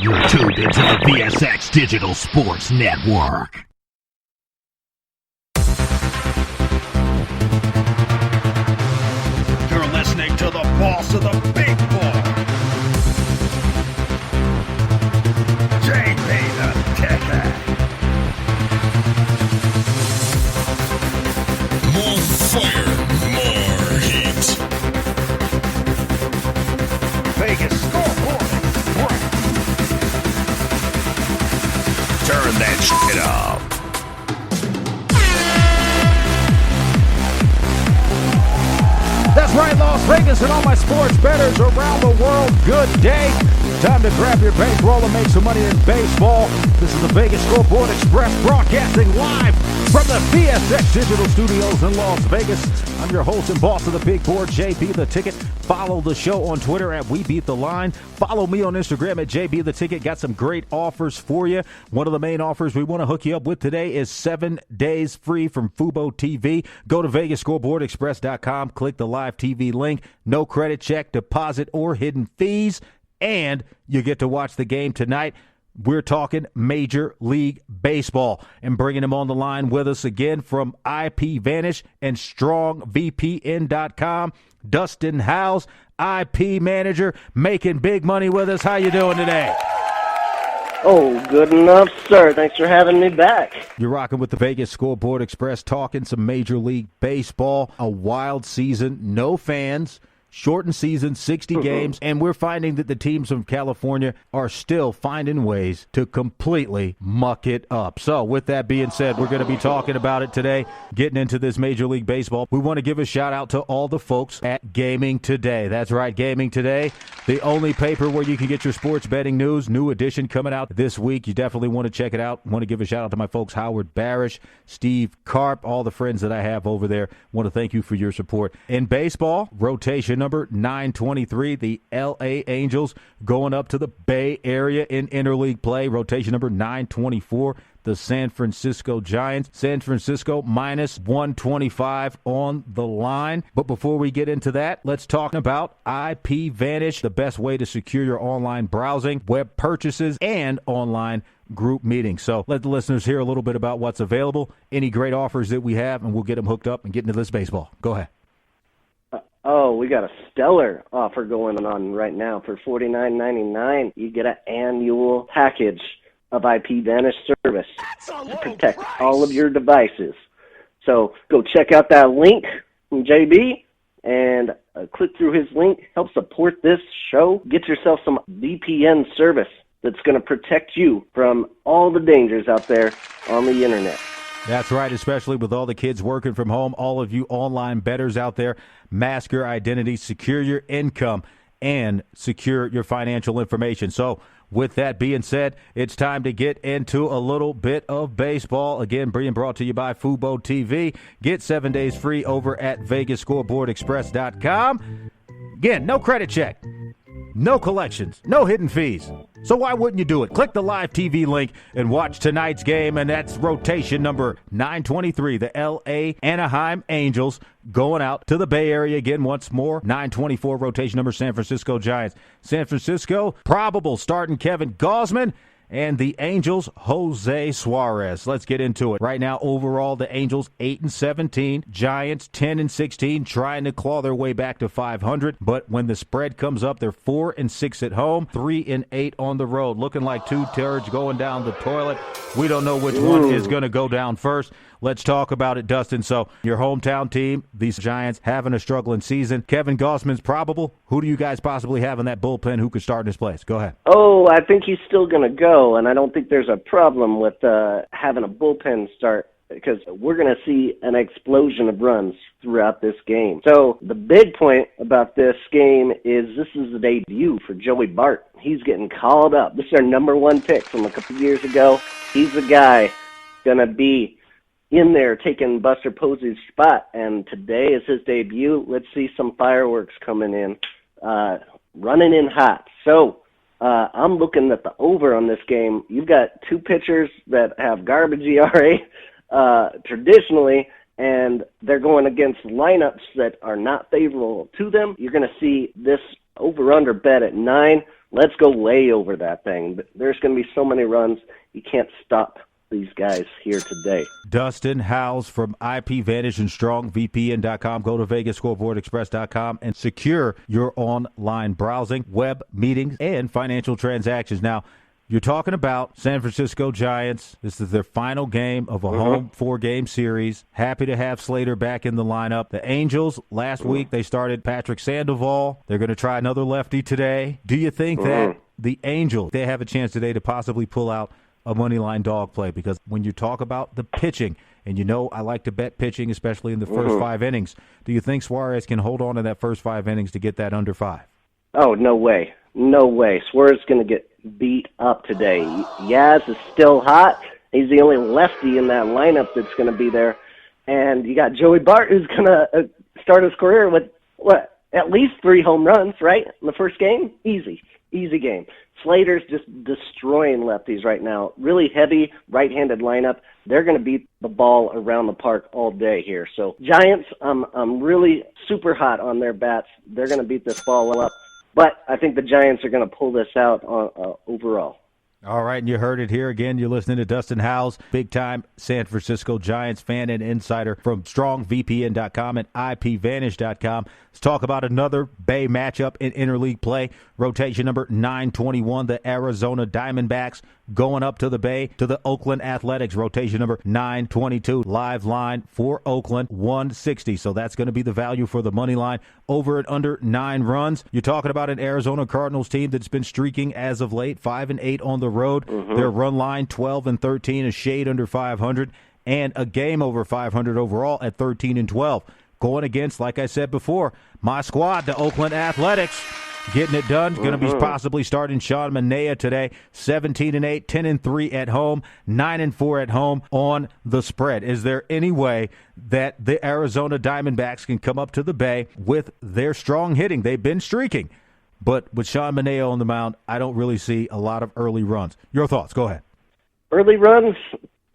You're tuned into the VSX Digital Sports Network. You're listening to the boss of the big ball, JB the Ticket. More fire, more heat. Vegas scoreboard. Turn that shit up. That's right, Las Vegas and all my sports bettors around the world. Good day. Time to grab your bankroll and make some money in baseball. This is the Vegas Scoreboard Express broadcasting live from the VSX Digital Studios in Las Vegas. I'm your host and boss of the big board, JB the Ticket. Follow the show on Twitter at We Beat the Line. Follow me on Instagram at JB the Ticket. Got some great offers for you. One of the main offers we want to hook you up with today is 7 days free from FUBO TV. Go to VegasScoreboardExpress.com. Click the live TV link. No credit check, deposit, or hidden fees. And you get to watch the game tonight. We're talking Major League Baseball, and bringing him on the line with us again from IP Vanish and StrongVPN.com, Dustin Howes, IP manager, making big money with us. How you doing today? Oh, good enough, sir. Thanks for having me back. You're rocking with the Vegas Scoreboard Express, talking some Major League Baseball. A wild season, no fans. Shortened season, 60 games, and we're finding that the teams from California are still finding ways to completely muck it up. So with that being said, we're going to be talking about it today, getting into this Major League Baseball. We want to give a shout out to all the folks at Gaming Today. That's right, Gaming Today, the only paper where you can get your sports betting news. New edition coming out this week. You definitely want to check it out. Want to give a shout out to my folks, Howard Barish, Steve Karp, all the friends that I have over there. Want to thank you for your support. In baseball, rotation number 923, the LA Angels going up to the Bay Area in interleague play. Rotation number 924, the San Francisco Giants. San Francisco minus 125 on the line. But before we get into that, let's talk about IP Vanish, the best way to secure your online browsing, web purchases, and online group meetings. So let the listeners hear a little bit about what's available, any great offers that we have, and we'll get them hooked up and get into this baseball. Go ahead. Oh, we got a stellar offer going on right now. For $49.99, you get an annual package of IP Vanish service to protect all of your devices. So go check out that link from JB and click through his link. Help support this show. Get yourself some VPN service that's going to protect you from all the dangers out there on the internet. That's right, especially with all the kids working from home, all of you online bettors out there, mask your identity, secure your income, and secure your financial information. So with that being said, it's time to get into a little bit of baseball. Again, being brought to you by FUBO TV. Get 7 days free over at VegasScoreboardExpress.com. Again, no credit check, no collections, no hidden fees. So why wouldn't you do it? Click the live TV link and watch tonight's game, and that's rotation number 923, the LA Anaheim Angels going out to the Bay Area again once more. 924 rotation number San Francisco Giants. San Francisco, probable starting Kevin Gausman, and the Angels, Jose Suarez. Let's get into it. Right now, overall, the Angels 8-17, Giants 10-16, trying to claw their way back to 500. But when the spread comes up, they're 4-6 at home, 3-8 on the road. Looking like two turds going down the toilet. We don't know which one is going to go down first. Let's talk about it, Dustin. So your hometown team, these Giants, having a struggling season. Kevin Gausman's probable. Who do you guys possibly have in that bullpen who could start in his place? Go ahead. Oh, I think he's still going to go, and I don't think there's a problem with having a bullpen start because we're going to see an explosion of runs throughout this game. So the big point about this game is this is the debut for Joey Bart. He's getting called up. This is our number one pick from a couple years ago. He's the guy going to be in there taking Buster Posey's spot, and today is his debut. Let's see some fireworks coming in, running in hot. So I'm looking at the over on this game. You've got two pitchers that have garbage ERA traditionally, and they're going against lineups that are not favorable to them. You're going to see this over-under bet at 9 let's go way over that thing. There's going to be so many runs, you can't stop these guys here today. Dustin Howes from IP Vantage and StrongVPN.com. Go to VegasScoreboardExpress.com and secure your online browsing, web meetings, and financial transactions. Now, you're talking about San Francisco Giants. This is their final game of a home 4-game series. Happy to have Slater back in the lineup. The Angels, last week, they started Patrick Sandoval. They're going to try another lefty today. Do you think that the Angels, they have a chance today to possibly pull out a money line dog play? Because when you talk about the pitching, and you know I like to bet pitching, especially in the first 5 innings, do you think Suarez can hold on to that first 5 innings to get that under 5? Oh, no way. No way. Suarez is going to get beat up today. Yaz is still hot. He's the only lefty in that lineup that's going to be there. And you got Joey Bart, who's going to start his career with, at least 3 home runs, right, in the first game? Easy game. Slater's just destroying lefties right now. Really heavy right-handed lineup. They're going to beat the ball around the park all day here. So Giants, I'm really super hot on their bats. They're going to beat this ball up. But I think the Giants are going to pull this out overall. All right, and you heard it here again. You're listening to Dustin Howes, big-time San Francisco Giants fan and insider from StrongVPN.com and IPVanish.com. Let's talk about another Bay matchup in interleague play. Rotation number 921, the Arizona Diamondbacks going up to the Bay to the Oakland Athletics. Rotation number 922, live line for Oakland, 160. So that's going to be the value for the money line, over and under 9 runs. You're talking about an Arizona Cardinals team that's been streaking as of late, 5-8 on the road. Their run line, 12-13, a shade under 500, and a game over 500 overall at 13-12. Going against, like I said before, my squad, the Oakland Athletics, getting it done. Going to be possibly starting Sean Manaea today. 17-8, 10-3 at home, 9-4 at home on the spread. Is there any way that the Arizona Diamondbacks can come up to the Bay with their strong hitting? They've been streaking, but with Sean Manaea on the mound, I don't really see a lot of early runs. Your thoughts? Go ahead. Early runs,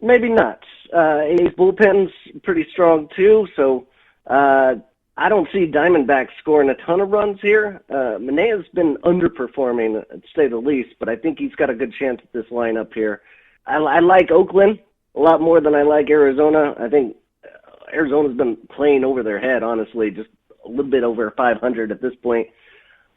maybe not. His bullpen's pretty strong too, so I don't see Diamondbacks scoring a ton of runs here. Manea's been underperforming, to say the least, but I think he's got a good chance at this lineup here. I like Oakland a lot more than I like Arizona. I think Arizona's been playing over their head, honestly, just a little bit over 500 at this point.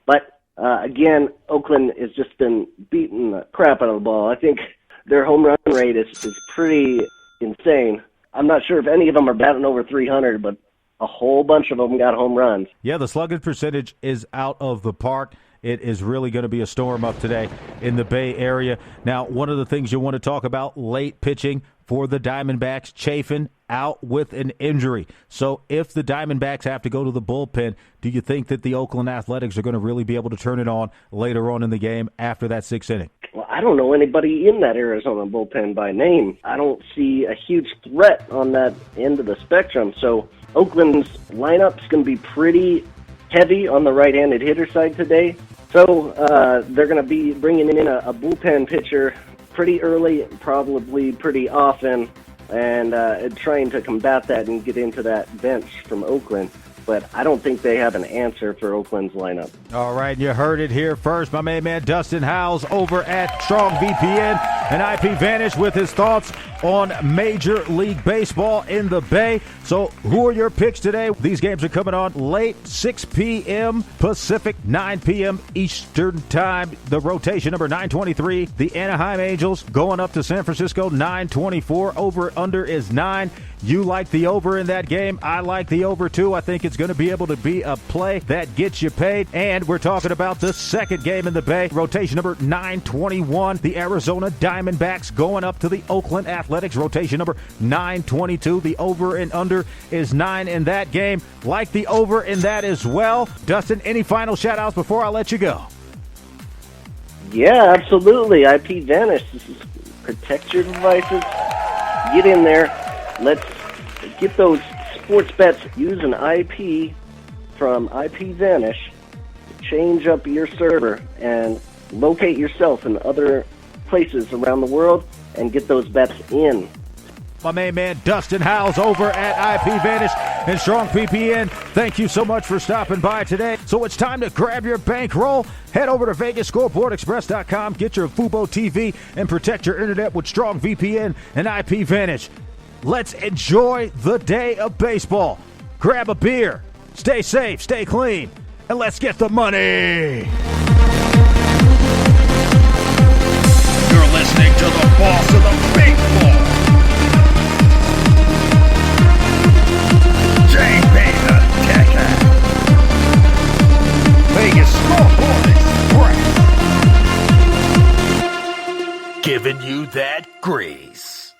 But, again, Oakland has just been beating the crap out of the ball. I think their home run rate is pretty insane. I'm not sure if any of them are batting over 300, but a whole bunch of them got home runs. Yeah, the slugging percentage is out of the park. It is really going to be a storm up today in the Bay Area. Now, one of the things you want to talk about, late pitching for the Diamondbacks, Chafin out with an injury. So if the Diamondbacks have to go to the bullpen, do you think that the Oakland Athletics are going to really be able to turn it on later on in the game after that 6th inning? Well, I don't know anybody in that Arizona bullpen by name. I don't see a huge threat on that end of the spectrum. So Oakland's lineup's going to be pretty heavy on the right-handed hitter side today. So they're going to be bringing in a bullpen pitcher pretty early, probably pretty often, and trying to combat that and get into that bench from Oakland. But I don't think they have an answer for Oakland's lineup. All right, you heard it here first. My main man Dustin Howes over at StrongVPN and IP Vanish with his thoughts on Major League Baseball in the Bay. So who are your picks today? These games are coming on late, 6 p.m. Pacific, 9 p.m. Eastern Time. The rotation number 923, the Anaheim Angels going up to San Francisco, 924. Over under is 9. You like the over in that game. I like the over too. I think it's going to be able to be a play that gets you paid. And we're talking about the second game in the Bay. Rotation number 921. The Arizona Diamondbacks going up to the Oakland Athletics. Rotation number 922. The over and under is 9 in that game. Like the over in that as well. Dustin, any final shout outs before I let you go? Yeah, absolutely. IP Vanish. This is protect your devices. Get in there. Let's get those sports bets using IP from IP Vanish. Change up your server and locate yourself in other places around the world and get those bets in. My main man Dustin Howes over at IP Vanish and Strong VPN. Thank you so much for stopping by today. So it's time to grab your bankroll. Head over to VegasScoreboardExpress.com, get your FUBO TV, and protect your internet with Strong VPN and IP Vanish. Let's enjoy the day of baseball. Grab a beer, stay safe, stay clean, and let's get the money. You're listening to the boss of the baseball, J-Beta Decker. Vegas Scoreboard Express. Giving you that grease.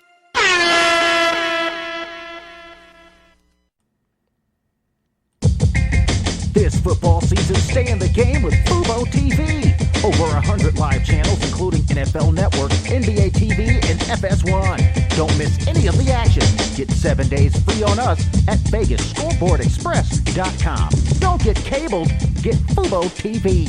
This football season, stay in the game with FUBO TV. Over 100 live channels, including NFL Network, NBA TV, and FS1. Don't miss any of the action. Get 7 days free on us at VegasScoreboardExpress.com. Don't get cabled, get FUBO TV.